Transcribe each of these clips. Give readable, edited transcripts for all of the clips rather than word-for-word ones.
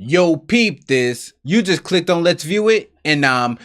Yo, peep this. You just clicked on Let's View It, and I'm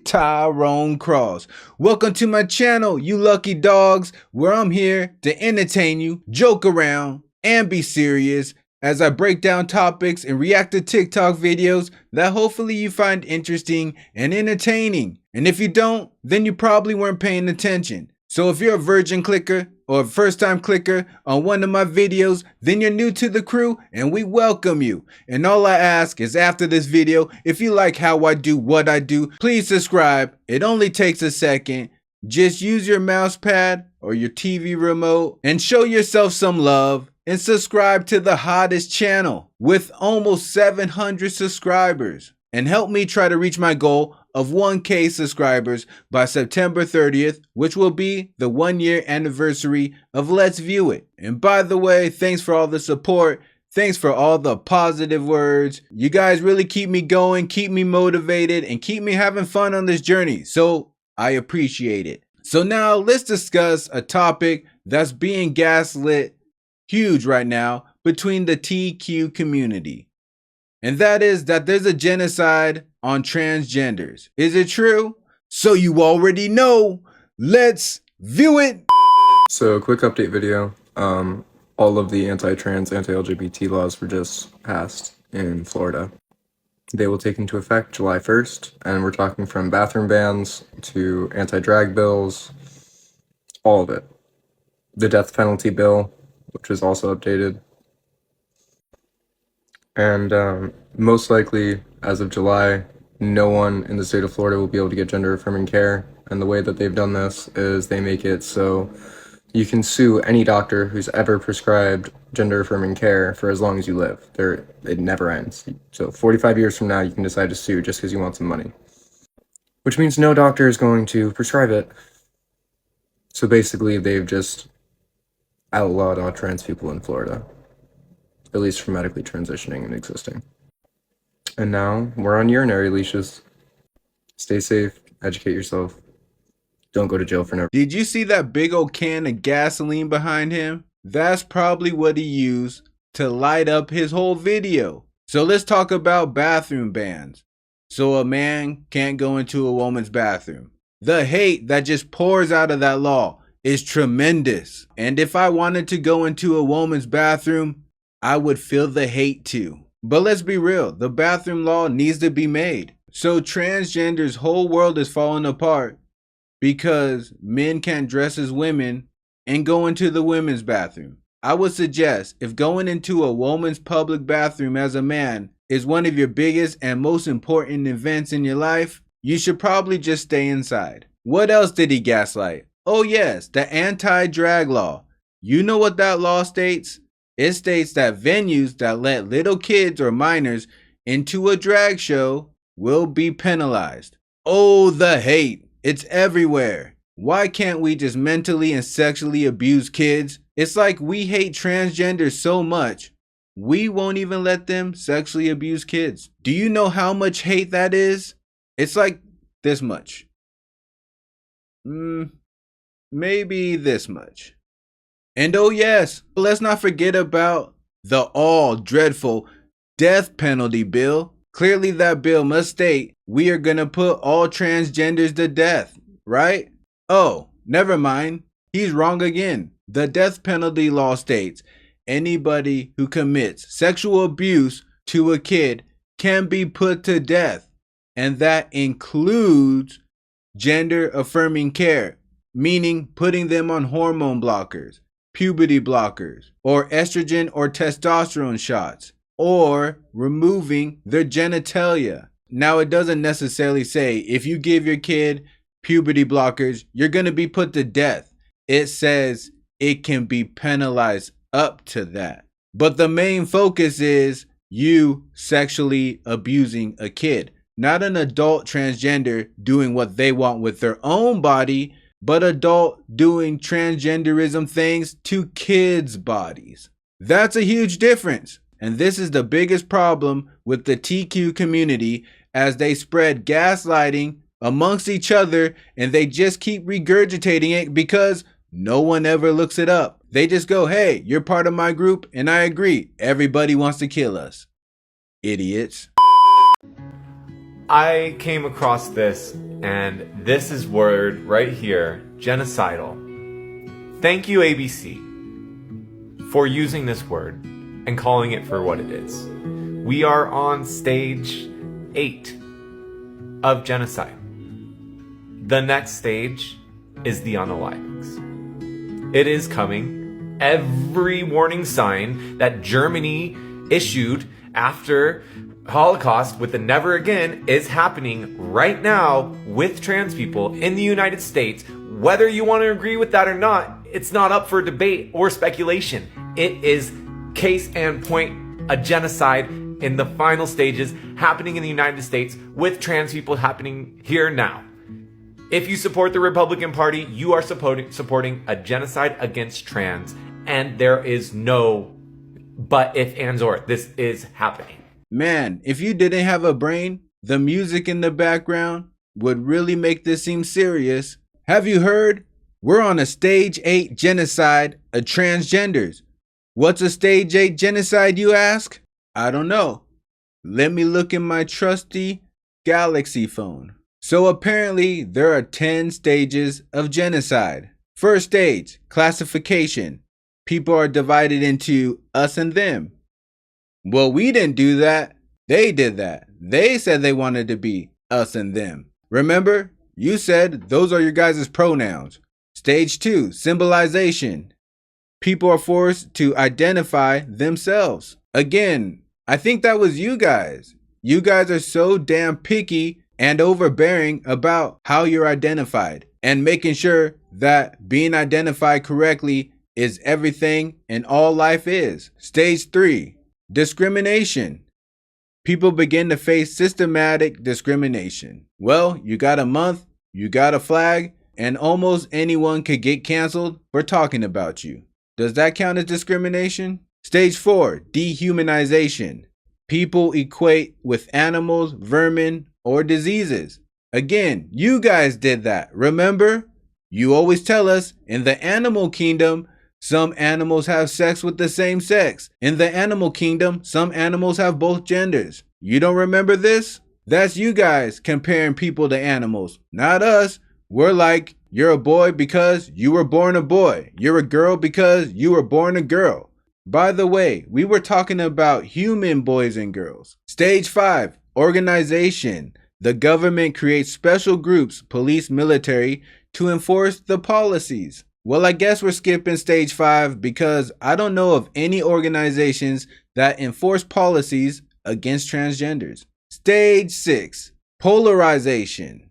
Tyrone Cross. Welcome to my channel, you lucky dogs, where I'm here to entertain you, joke around, and be serious as I break down topics and react to TikTok videos that hopefully you find interesting and entertaining. And if you don't, then you probably weren't paying attention. So if you're a virgin clicker or a first time clicker on one of my videos, then you're new to the crew and we welcome you. And all I ask is after this video, if you like how I do what I do, please subscribe. It only takes a second. Just use your mouse pad or your TV remote and show yourself some love and subscribe to the hottest channel with almost 700 subscribers. And help me try to reach my goal of 1K subscribers by September 30th, which will be the 1-year anniversary of Let's View It. And by the way, thanks for all the support. Thanks for all the positive words. You guys really keep me going, keep me motivated, and keep me having fun on this journey. So I appreciate it. So now let's discuss a topic that's being gaslit huge right now between the TQ community. And that is that there's a genocide on transgenders. Is it true? So you already know. Let's view it. So quick update video. All of the anti-trans, anti-LGBT laws were just passed in Florida. They will take into effect July 1st, and we're talking from bathroom bans to anti-drag bills, all of it. The death penalty bill, which was also updated. And most likely, as of July, no one in the state of Florida will be able to get gender-affirming care. And the way that they've done this is they make it so you can sue any doctor who's ever prescribed gender-affirming care for as long as you live. It never ends. So 45 years from now, you can decide to sue just because you want some money. Which means no doctor is going to prescribe it. So basically, they've just outlawed all trans people in Florida. At least for medically transitioning and existing. And now we're on urinary leashes. Stay safe, educate yourself. Don't go to jail for no. Did you see that big old can of gasoline behind him? That's probably what he used to light up his whole video. So let's talk about bathroom bans. So a man can't go into a woman's bathroom. The hate that just pours out of that law is tremendous. And if I wanted to go into a woman's bathroom, I would feel the hate too. But let's be real, the bathroom law needs to be made. So transgenders' whole world is falling apart because men can't dress as women and go into the women's bathroom. I would suggest if going into a woman's public bathroom as a man is one of your biggest and most important events in your life, you should probably just stay inside. What else did he gaslight? Oh yes, the anti-drag law. You know what that law states? It states that venues that let little kids or minors into a drag show will be penalized. Oh, the hate. It's everywhere. Why can't we just mentally and sexually abuse kids? It's like we hate transgenders so much, we won't even let them sexually abuse kids. Do you know how much hate that is? It's like this much. Maybe this much. And oh yes, let's not forget about the all dreadful death penalty bill. Clearly that bill must state we are gonna put all transgenders to death, right? Oh, never mind. He's wrong again. The death penalty law states anybody who commits sexual abuse to a kid can be put to death. And that includes gender affirming care, meaning putting them on hormone blockers, puberty blockers, or estrogen or testosterone shots, or removing their genitalia. Now, it doesn't necessarily say if you give your kid puberty blockers, you're going to be put to death. It says it can be penalized up to that. But the main focus is you sexually abusing a kid, not an adult transgender doing what they want with their own body, but adult doing transgenderism things to kids' bodies. That's a huge difference. And this is the biggest problem with the TQ community as they spread gaslighting amongst each other and they just keep regurgitating it because no one ever looks it up. They just go, hey, you're part of my group and I agree. Everybody wants to kill us. Idiots. I came across this, and this is word right here, genocidal. Thank you, ABC, for using this word and calling it for what it is. We are on stage 8 of genocide. The next stage is the unalivings. It is coming. Every warning sign that Germany issued after Holocaust with the never again is happening right now with trans people in the United States. Whether you want to agree with that or not, it's not up for debate or speculation. It is case and point a genocide in the final stages happening in the United States with trans people happening here now. If you support the Republican Party, you are supporting a genocide against trans, and there is no but, if, ands, or. This is happening. Man, if you didn't have a brain, the music in the background would really make this seem serious. Have you heard? We're on a stage 8 genocide of transgenders. What's a stage 8 genocide, you ask? I don't know. Let me look in my trusty Galaxy phone. So apparently there are 10 stages of genocide. First stage, classification. People are divided into us and them. Well, we didn't do that. They did that. They said they wanted to be us and them. Remember? You said those are your guys' pronouns. Stage 2, symbolization. People are forced to identify themselves. Again, I think that was you guys. You guys are so damn picky and overbearing about how you're identified and making sure that being identified correctly is everything and all life is. Stage 3, discrimination. People begin to face systematic discrimination. Well, you got a month, you got a flag, and almost anyone could get canceled for talking about you. Does that count as discrimination? Stage 4, dehumanization. People equate with animals, vermin, or diseases. Again, you guys did that. Remember? You always tell us in the animal kingdom, some animals have sex with the same sex. In the animal kingdom, some animals have both genders. You don't remember this? That's you guys comparing people to animals, not us. We're like, you're a boy because you were born a boy. You're a girl because you were born a girl. By the way, we were talking about human boys and girls. Stage 5, organization. The government creates special groups, police, military, to enforce the policies. Well, I guess we're skipping stage 5 because I don't know of any organizations that enforce policies against transgenders. Stage 6, polarization.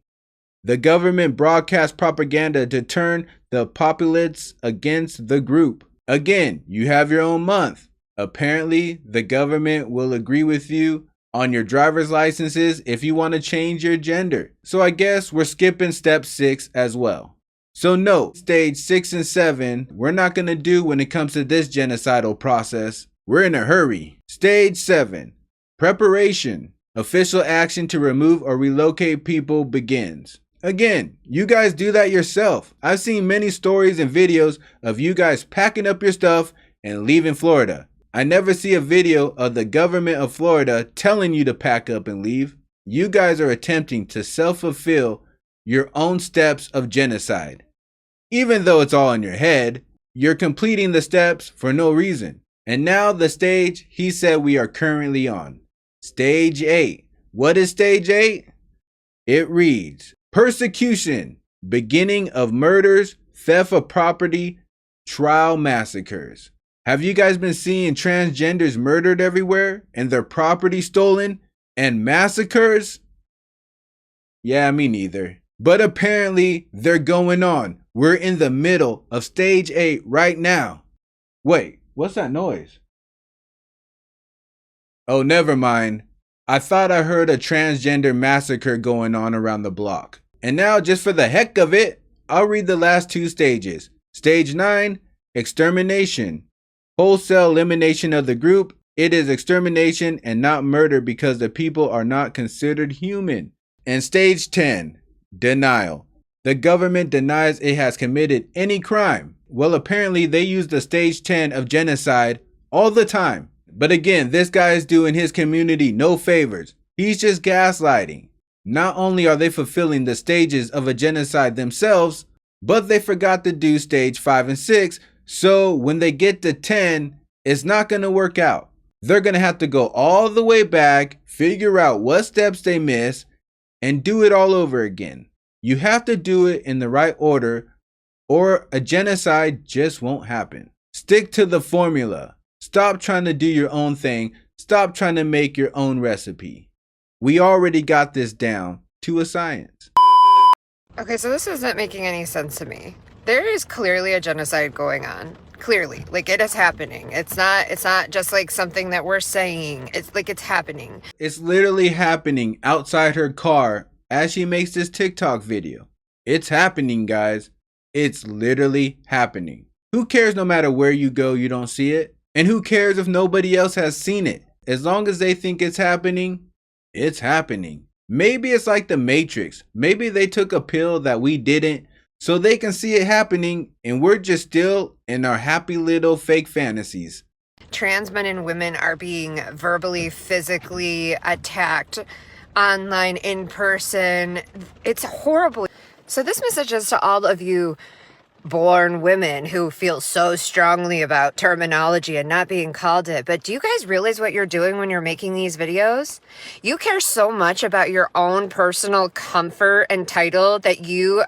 The government broadcasts propaganda to turn the populace against the group. Again, you have your own month. Apparently, the government will agree with you on your driver's licenses if you want to change your gender. So I guess we're skipping step 6 as well. So note, stage 6 and 7, we're not going to do when it comes to this genocidal process. We're in a hurry. Stage 7, preparation. Official action to remove or relocate people begins. Again, you guys do that yourself. I've seen many stories and videos of you guys packing up your stuff and leaving Florida. I never see a video of the government of Florida telling you to pack up and leave. You guys are attempting to self-fulfill your own steps of genocide. Even though it's all in your head, you're completing the steps for no reason. And now the stage he said we are currently on. Stage 8. What is stage 8? It reads, persecution, beginning of murders, theft of property, trial massacres. Have you guys been seeing transgenders murdered everywhere and their property stolen and massacres? Yeah, me neither. But apparently they're going on. We're in the middle of stage 8 right now. Wait, what's that noise? Oh, never mind. I thought I heard a transgender massacre going on around the block. And now, just for the heck of it, I'll read the last 2 stages. Stage 9, extermination. Wholesale elimination of the group. It is extermination and not murder because the people are not considered human. And stage 10, denial. The government denies it has committed any crime. Well, apparently they use the stage 10 of genocide all the time. But again, this guy is doing his community no favors. He's just gaslighting. Not only are they fulfilling the stages of a genocide themselves, but they forgot to do stage 5 and 6. So when they get to 10, it's not going to work out. They're going to have to go all the way back, figure out what steps they missed, and do it all over again. You have to do it in the right order, or a genocide just won't happen. Stick to the formula. Stop trying to do your own thing. Stop trying to make your own recipe. We already got this down to a science. Okay, so this isn't making any sense to me. There is clearly a genocide going on. Clearly. Like, it is happening. It's not just like something that we're saying. It's like it's happening. It's literally happening outside her car as she makes this TikTok video. It's happening, guys. It's literally happening. Who cares no matter where you go, you don't see it? And who cares if nobody else has seen it? As long as they think it's happening, it's happening. Maybe it's like the Matrix. Maybe they took a pill that we didn't, so they can see it happening, and we're just still in our happy little fake fantasies. Trans men and women are being verbally, physically attacked online, in person. It's horrible. So this message is to all of you born women who feel so strongly about terminology and not being called it. But do you guys realize what you're doing when you're making these videos? You care so much about your own personal comfort and title that you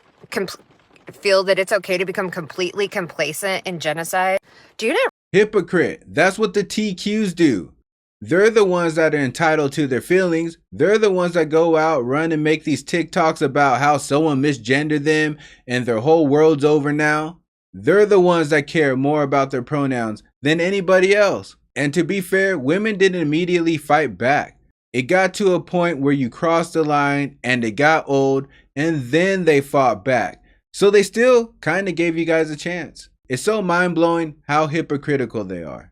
feel that it's okay to become completely complacent in genocide. Do you not? Hypocrite. That's what the TQs do. They're the ones that are entitled to their feelings. They're the ones that go out, run and make these TikToks about how someone misgendered them and their whole world's over now. They're the ones that care more about their pronouns than anybody else. And to be fair, women didn't immediately fight back. It got to a point where you crossed the line and it got old, and then they fought back. So they still kind of gave you guys a chance. It's so mind-blowing how hypocritical they are.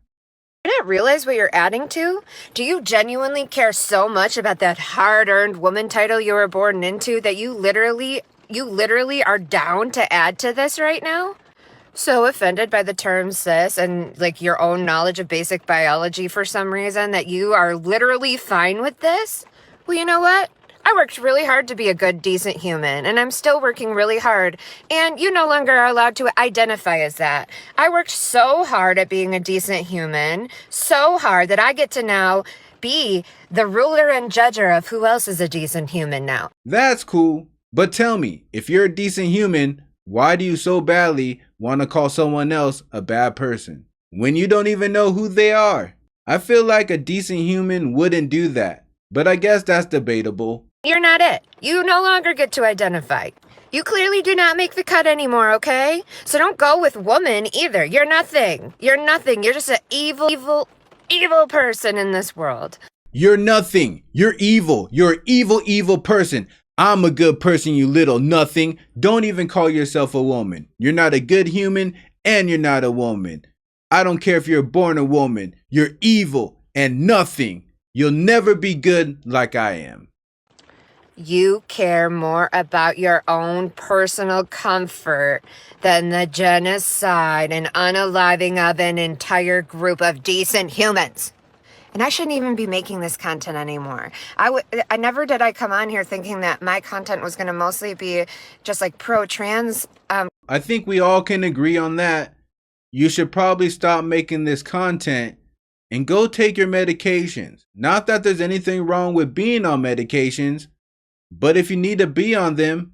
Do you not realize what you're adding to? Do you genuinely care so much about that hard-earned woman title you were born into that you literally are down to add to this right now? So offended by the term cis and like your own knowledge of basic biology for some reason that you are literally fine with this? Well, you know what? I worked really hard to be a good, decent human, and I'm still working really hard, and you no longer are allowed to identify as that. I worked so hard at being a decent human, so hard that I get to now be the ruler and judger of who else is a decent human now. That's cool, but tell me, if you're a decent human, why do you so badly want to call someone else a bad person when you don't even know who they are? I feel like a decent human wouldn't do that, but I guess that's debatable. You're not it. You no longer get to identify. You clearly do not make the cut anymore, okay? So don't go with woman either. You're nothing. You're nothing. You're just an evil person in this world. You're nothing. You're evil. You're an evil person. I'm a good person, you little nothing. Don't even call yourself a woman. You're not a good human, and you're not a woman. I don't care if you're born a woman. You're evil and nothing. You'll never be good like I am. You care more about your own personal comfort than the genocide and unaliving of an entire group of decent humans. And I shouldn't even be making this content anymore. I never did I come on here thinking that my content was going to mostly be just like pro-trans. I think we all can agree on that. You should probably stop making this content and go take your medications. Not that there's anything wrong with being on medications, but if you need to be on them,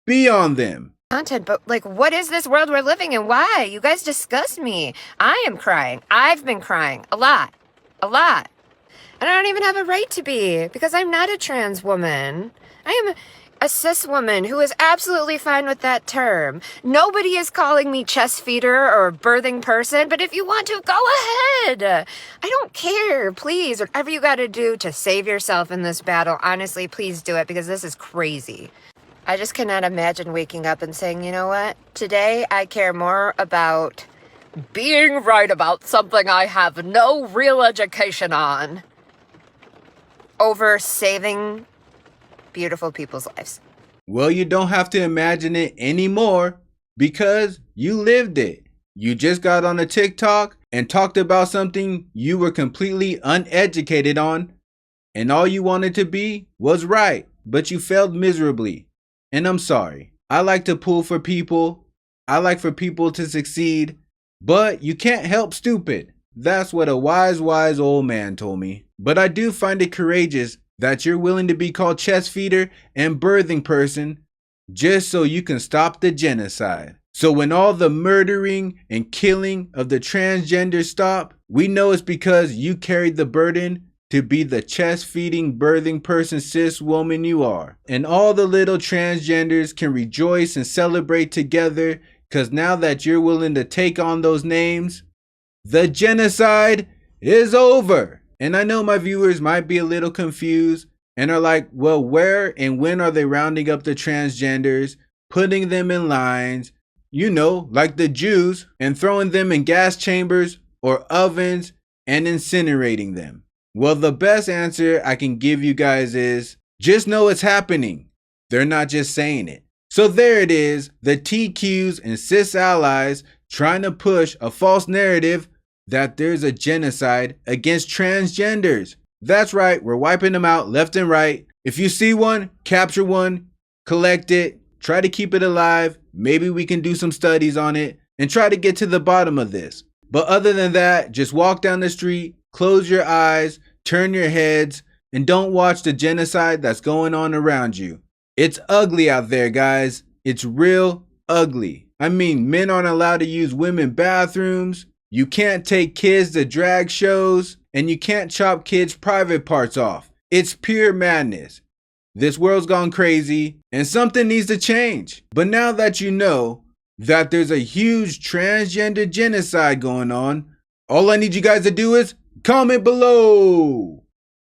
be on them. Content, but like, what is this world we're living in? Why? You guys disgust me. I am crying. I've been crying a lot. And I don't even have a right to be because I'm not a trans woman. I am a cis woman who is absolutely fine with that term. Nobody is calling me chest feeder or birthing person, but if you want to, go ahead. I don't care. Please, whatever you got to do to save yourself in this battle, honestly, please do it because this is crazy. I just cannot imagine waking up and saying, you know what? Today I care more about being right about something I have no real education on over saving beautiful people's lives. Well, you don't have to imagine it anymore because you lived it. You just got on a TikTok and talked about something you were completely uneducated on, and all you wanted to be was right, but you failed miserably. And I'm sorry. I like to pull for people. I like for people to succeed, but you can't help stupid. That's what a wise old man told me. But I do find it courageous that you're willing to be called chest feeder and birthing person just so you can stop the genocide. So when all the murdering and killing of the transgenders stop, we know it's because you carried the burden to be the chest feeding birthing person cis woman you are. And all the little transgenders can rejoice and celebrate together, because now that you're willing to take on those names, the genocide is over. And I know my viewers might be a little confused and are like, well, where and when are they rounding up the transgenders, putting them in lines, you know, like the Jews, and throwing them in gas chambers or ovens and incinerating them? Well, the best answer I can give you guys is just know it's happening. They're not just saying it. So there it is, the TQs and cis allies trying to push a false narrative that there's a genocide against transgenders. That's right, we're wiping them out left and right. If you see one, capture one, collect it, try to keep it alive. Maybe we can do some studies on it and try to get to the bottom of this. But other than that, just walk down the street, close your eyes, turn your heads, and don't watch the genocide that's going on around you. It's ugly out there, guys. It's real ugly. I mean, men aren't allowed to use women bathrooms. You can't take kids to drag shows, and you can't chop kids' private parts off. It's pure madness. This world's gone crazy, and something needs to change. But now that you know that there's a huge transgender genocide going on, all I need you guys to do is comment below.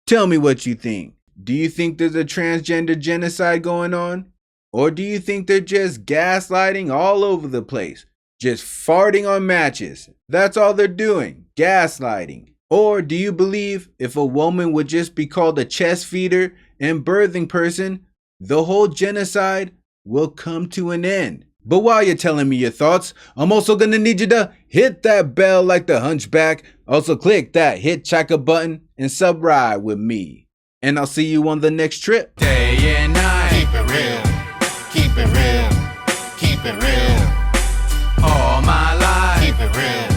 Tell me what you think. Do you think there's a transgender genocide going on? Or do you think they're just gaslighting all over the place? Just farting on matches. That's all they're doing. Gaslighting. Or do you believe if a woman would just be called a chest feeder and birthing person, the whole genocide will come to an end? But while you're telling me your thoughts, I'm also gonna need you to hit that bell like the hunchback. Also click that hit checker button and subscribe with me. And I'll see you on the next trip. Day and night. Keep it real. Keep it real. Keep it real. All my life. Keep it real.